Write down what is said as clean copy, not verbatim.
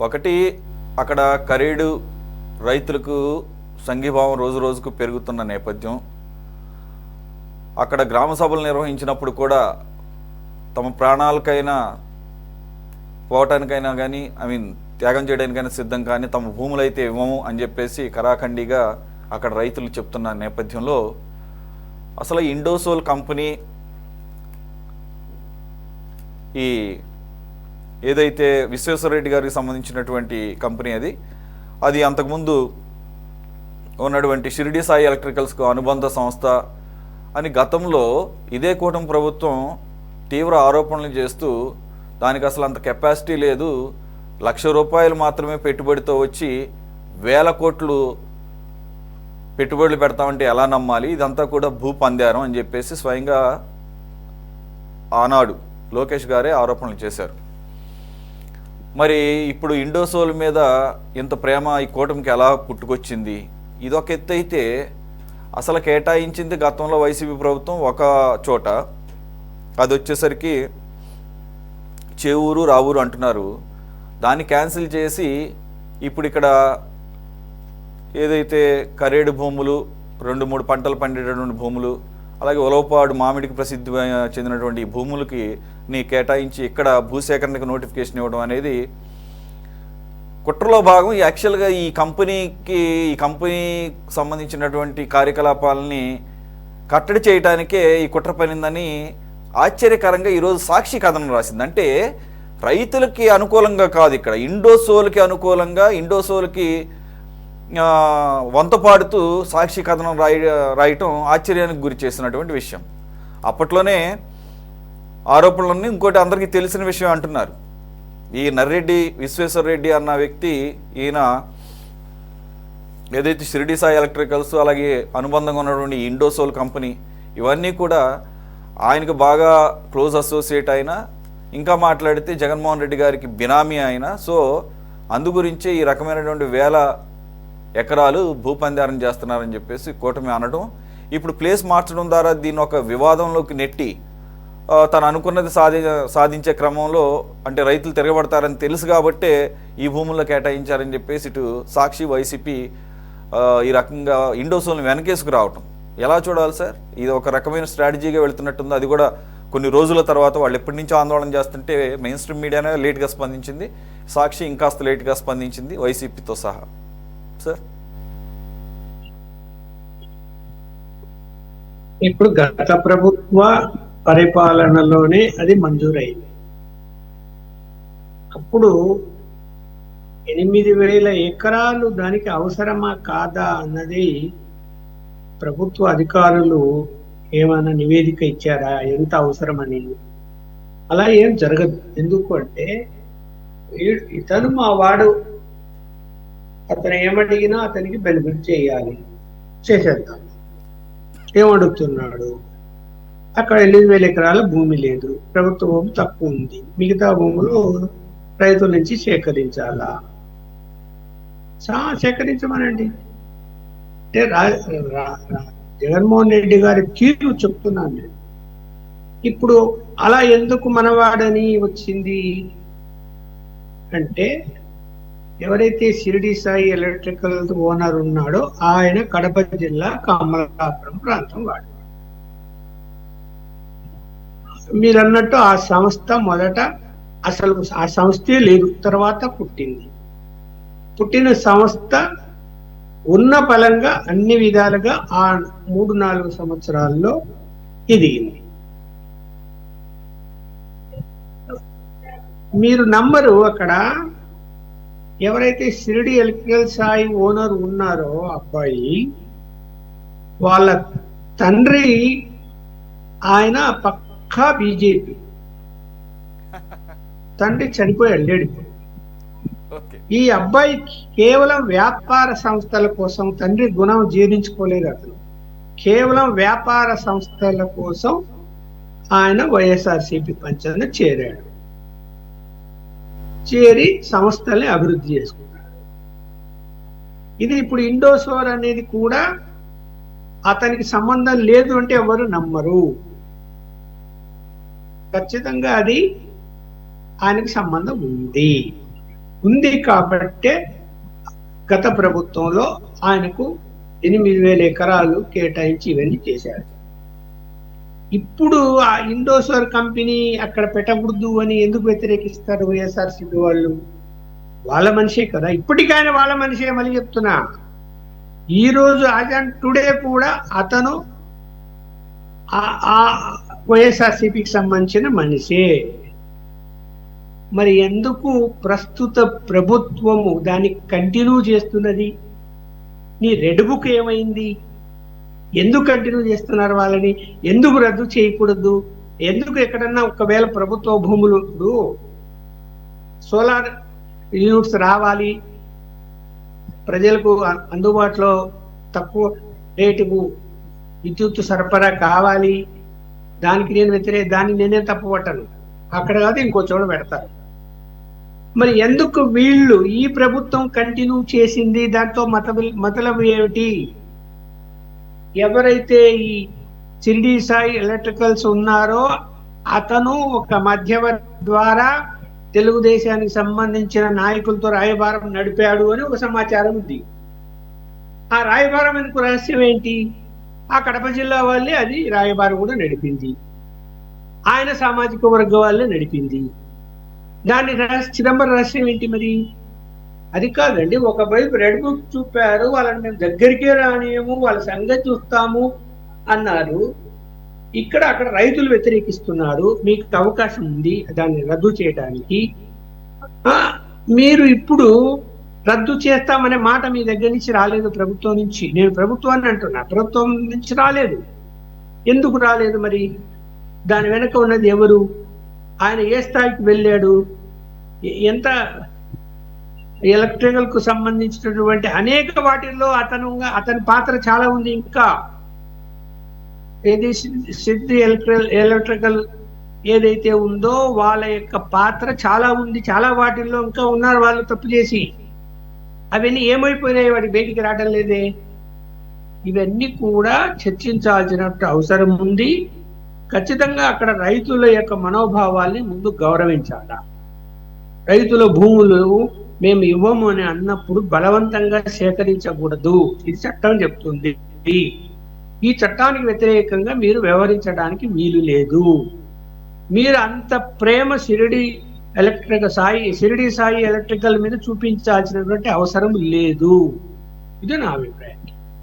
ఒకటి, అక్కడ ఖరీదు రైతులకు సంఘీభావం రోజు రోజుకు పెరుగుతున్న నేపథ్యం. అక్కడ గ్రామ సభలు నిర్వహించినప్పుడు కూడా తమ ప్రాణాలకైనా పోవటానికైనా కానీ త్యాగం చేయడానికైనా సిద్ధం, కానీ తమ భూములైతే ఇవ్వము అని చెప్పేసి కరాఖండిగా అక్కడ రైతులు చెప్తున్న నేపథ్యంలో అసలు ఇండోసోల్ కంపెనీ ఈ ఏదైతే విశ్వేశ్వరరెడ్డి గారికి సంబంధించినటువంటి కంపెనీ అది అంతకుముందు ఉన్నటువంటి షిరిడి సాయి ఎలక్ట్రికల్స్కు అనుబంధ సంస్థ అని గతంలో ఇదే కూటమి ప్రభుత్వం తీవ్ర ఆరోపణలు చేస్తూ దానికి అసలు అంత కెపాసిటీ లేదు, ₹1,00,000 మాత్రమే పెట్టుబడితో వచ్చి 1,000 కోట్లు పెట్టుబడులు పెడతామంటే ఎలా నమ్మాలి, ఇదంతా కూడా భూపందారం అని చెప్పేసి స్వయంగా ఆనాడు లోకేష్ గారే ఆరోపణలు చేశారు. మరి ఇప్పుడు ఇండోసోల్ మీద ఇంత ప్రేమ ఈ కూటమికి ఎలా పుట్టుకొచ్చింది? ఇదొక ఎత్తు అయితే అసలు కేటాయించింది గతంలో వైసీపీ ప్రభుత్వం ఒక చోట, అది వచ్చేసరికి చేవూరు రావూరు అంటున్నారు. దాన్ని క్యాన్సిల్ చేసి ఇప్పుడు ఇక్కడ ఏదైతే ఖరీదు భూములు 2-3 పంటలు పండేటటువంటి భూములు, అలాగే ఉలవపాడు మామిడికి ప్రసిద్ధి చెందినటువంటి భూములకి కేటాయించి ఇక్కడ భూసేకరణకు నోటిఫికేషన్ ఇవ్వడం అనేది కుట్రలో భాగం. యాక్చువల్గా ఈ కంపెనీకి సంబంధించినటువంటి కార్యకలాపాలని కట్టడి చేయడానికే ఈ కుట్ర పనిందని ఆశ్చర్యకరంగా ఈరోజు సాక్షి కథనం రాసింది. అంటే రైతులకి అనుకూలంగా కాదు, ఇక్కడ ఇండోసోల్కి అనుకూలంగా, ఇండోసోల్కి వంతపాడుతూ సాక్షి కథనం రాయటం ఆశ్చర్యానికి గురి చేసినటువంటి విషయం. అప్పట్లోనే ఆరోపణలన్నీ ఇంకోటి అందరికీ తెలిసిన విషయం అంటున్నారు. ఈ నర్రెడ్డి విశ్వేశ్వరరెడ్డి అన్న వ్యక్తి, ఈయన ఏదైతే షిరిడి సాయి ఎలక్ట్రికల్స్ అలాగే అనుబంధంగా ఉన్నటువంటి ఇండోసోల్ కంపెనీ, ఇవన్నీ కూడా ఆయనకు బాగా క్లోజ్ అసోసియేట్ అయినా, ఇంకా మాట్లాడితే జగన్మోహన్ రెడ్డి గారికి బినామీ అయినా. సో అందు గురించే ఈ రకమైనటువంటి 1,000 ఎకరాలు భూపందారం చేస్తున్నారని చెప్పేసి కూటమి అనడం, ఇప్పుడు ప్లేస్ మార్చడం ద్వారా దీన్ని ఒక వివాదంలోకి నెట్టి తను అనుకున్నది సాధించే క్రమంలో అంటే రైతులు తిరగబడతారని తెలుసు కాబట్టే ఈ భూముల్లో కేటాయించారని చెప్పేసి ఇటు సాక్షి వైసీపీ ఈ రకంగా ఇండోసోల్ని వెనకేసుకు రావటం ఎలా చూడాలి సార్? ఇది ఒక రకమైన స్ట్రాటజీగా వెళుతున్నట్టుంది. అది కూడా కొన్ని రోజుల తర్వాత వాళ్ళు ఎప్పటి నుంచో ఆందోళన చేస్తుంటే మెయిన్ స్ట్రీమ్ మీడియానే లేట్గా స్పందించింది, సాక్షి ఇంకాస్త లేట్గా స్పందించింది వైసీపీతో సహా. సార్, ఇప్పుడు గత ప్రభుత్వ పరిపాలనలోనే అది మంజూరైంది. అప్పుడు 8,000 ఎకరాలు దానికి అవసరమా కాదా అన్నది ప్రభుత్వ అధికారులు ఏమైనా నివేదిక ఇచ్చారా, ఎంత అవసరమని? అలా ఏం జరగదు. ఎందుకు అంటే ఇతను మా వాడు, అతను ఏమడిగినా అతనికి బెనిఫిట్ చేయాలి, చేసేద్దాం. ఏమడుగుతున్నాడు? అక్కడ 8,000 ఎకరాల భూమి లేదు, ప్రభుత్వ భూమి తక్కువ ఉంది, మిగతా భూములు రైతుల నుంచి సేకరించాలా? సేకరించమనండి అంటే జగన్మోహన్ రెడ్డి గారి తీరు చెప్తున్నాను నేను. ఇప్పుడు అలా ఎందుకు మనవాడని వచ్చింది అంటే, ఎవరైతే షిరిడి సాయి ఎలక్ట్రికల్ ఓనర్ ఉన్నాడో ఆయన కడప జిల్లా కమలాపురం ప్రాంతం వాడు. మీరు అన్నట్టు ఆ సంస్థ మొదట అసలు ఆ సంస్థే లేదు, తర్వాత పుట్టింది. పుట్టిన సంస్థ ఉన్న ఫలంగా అన్ని విధాలుగా ఆ 3-4 సంవత్సరాల్లో ఎదిగింది. మీరు నమ్మరు, అక్కడ ఎవరైతే షిరిడి ఎలక్ట్రికల్ సాయి ఓనర్ ఉన్నారో అబ్బాయి, వాళ్ళ తండ్రి ఆయన పక్కా బీజేపీ. తండ్రి చనిపోయాడు, లేడు. ఈ అబ్బాయి కేవలం వ్యాపార సంస్థల కోసం, తండ్రి గుణం జీర్ణించుకోలేదు అతను, కేవలం వ్యాపార సంస్థల కోసం ఆయన వైఎస్ఆర్సీపీ పంచాయతీ చేరాడు. చేరి సంస్థల్ని అభివృద్ధి చేసుకున్నాడు. ఇది ఇప్పుడు ఇండోసోల్ అనేది కూడా అతనికి సంబంధం లేదు అంటే ఎవరు నమ్మరు. ఖచ్చితంగా అది ఆయనకి సంబంధం ఉంది. ఉంది కాబట్టే గత ప్రభుత్వంలో ఆయనకు 8,000 ఎకరాలు కేటాయించి ఇవన్నీ చేశారు. ఇప్పుడు ఆ ఇండోసోర్ కంపెనీ అక్కడ పెట్టకూడదు అని ఎందుకు వ్యతిరేకిస్తారు వైఎస్ఆర్సీపీ వాళ్ళు? వాళ్ళ మనిషే కదా, ఇప్పటికైనా వాళ్ళ మనిషే. మళ్ళీ చెప్తున్నా, ఈ రోజు టుడే కూడా అతను ఆ వైఎస్ఆర్సీపీకి సంబంధించిన మనిషే. మరి ఎందుకు ప్రస్తుత ప్రభుత్వము దాన్ని కంటిన్యూ చేస్తున్నది? నీ రెడ్ బుక్ ఏమైంది? ఎందుకు కంటిన్యూ చేస్తున్నారు వాళ్ళని? ఎందుకు రద్దు చేయకూడదు? ఎందుకు ఎక్కడన్నా ఒకవేళ ప్రభుత్వ భూములు ఇప్పుడు సోలార్ యూనిట్స్ రావాలి, ప్రజలకు అందుబాటులో తక్కువ రేటుకు విద్యుత్ సరఫరా కావాలి, దానికి దాన్ని నేనే తప్పుపట్టను. అక్కడ కాదు ఇంకో చోట పెడతారు. మరి ఎందుకు వీళ్ళు ఈ ప్రభుత్వం కంటిన్యూ చేసింది? దాంతో మతలబు ఏమిటి? ఎవరైతే ఈ షిరిడి సాయి ఎలక్ట్రికల్స్ ఉన్నారో అతను ఒక మధ్యవర్తి ద్వారా తెలుగుదేశానికి సంబంధించిన నాయకులతో రాయబారం నడిపాడు అని ఒక సమాచారం ఉంది. ఆ రాయబారం ఎందుకు రహస్యం ఏంటి? ఆ కడప జిల్లా వాళ్ళే అది రాయబారం కూడా నడిపింది, ఆయన సామాజిక వర్గ వాళ్ళే నడిపింది. దాని చిదంబర రహస్యం ఏంటి మరి? అది కాదండి. ఒకవైపు రెడ్ బుక్ చూపారు, వాళ్ళని మేము దగ్గరికే రానియము, వాళ్ళ సంగతి చూస్తాము అన్నారు. అక్కడ రైతులు వ్యతిరేకిస్తున్నారు. మీకు అవకాశం ఉంది దాన్ని రద్దు చేయడానికి. మీరు ఇప్పుడు రద్దు చేస్తామనే మాట మీ దగ్గర నుంచి రాలేదు, ప్రభుత్వం నుంచి. నేను ప్రభుత్వాన్ని అంటున్నా, ప్రభుత్వం నుంచి రాలేదు. ఎందుకు రాలేదు మరి? దాని వెనక ఉన్నది ఎవరు? ఆయన ఏ స్థాయికి వెళ్ళాడు? ఎంత ఎలక్ట్రికల్ కు సంబంధించినటువంటి అనేక వాటిల్లో అతని పాత్ర చాలా ఉంది. ఇంకా ఏది సిద్ధి ఎలక్ట్రికల్ ఏదైతే ఉందో వాళ్ళ యొక్క పాత్ర చాలా ఉంది. చాలా వాటిల్లో ఇంకా ఉన్నారు వాళ్ళు తప్పు చేసి. అవన్నీ ఏమైపోయినాయి? వాటి బయటికి రావడం లేదే. ఇవన్నీ కూడా చర్చించాల్సిన అవసరం ఉంది. ఖచ్చితంగా అక్కడ రైతుల యొక్క మనోభావాల్ని ముందు గౌరవించాలి. రైతుల భూములు మేము ఇవ్వము అని అన్నప్పుడు బలవంతంగా సేకరించకూడదు, ఇది చట్టం చెప్తుంది. ఈ చట్టానికి వ్యతిరేకంగా మీరు వ్యవహరించడానికి వీలు లేదు. మీరు అంత ప్రేమ షిరిడి సాయి ఎలక్ట్రికల్ మీద చూపించాల్సినటువంటి అవసరం లేదు. ఇది నా అభిప్రాయం.